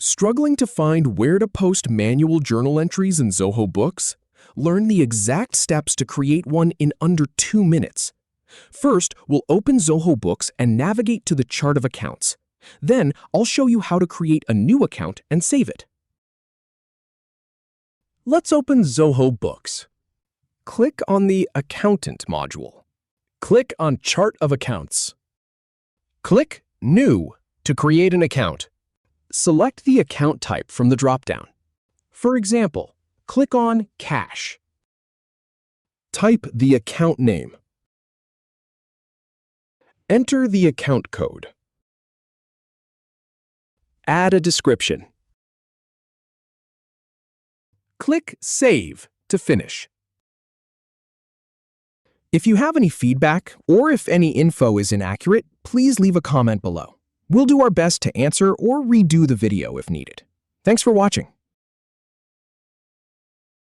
Struggling to find where to post manual journal entries in Zoho Books? Learn the exact steps to create one in under 2 minutes. First, we'll open Zoho Books and navigate to the chart of accounts. Then, I'll show you how to create a new account and save it. Let's open Zoho Books. Click on the Accountant module. Click on Chart of Accounts. Click New to create an account. Select the account type from the drop-down. For example, click on Cash. Type the account name. Enter the account code. Add a description. Click Save to finish. If you have any feedback or if any info is inaccurate, please leave a comment below. We'll do our best to answer or redo the video if needed. Thanks for watching.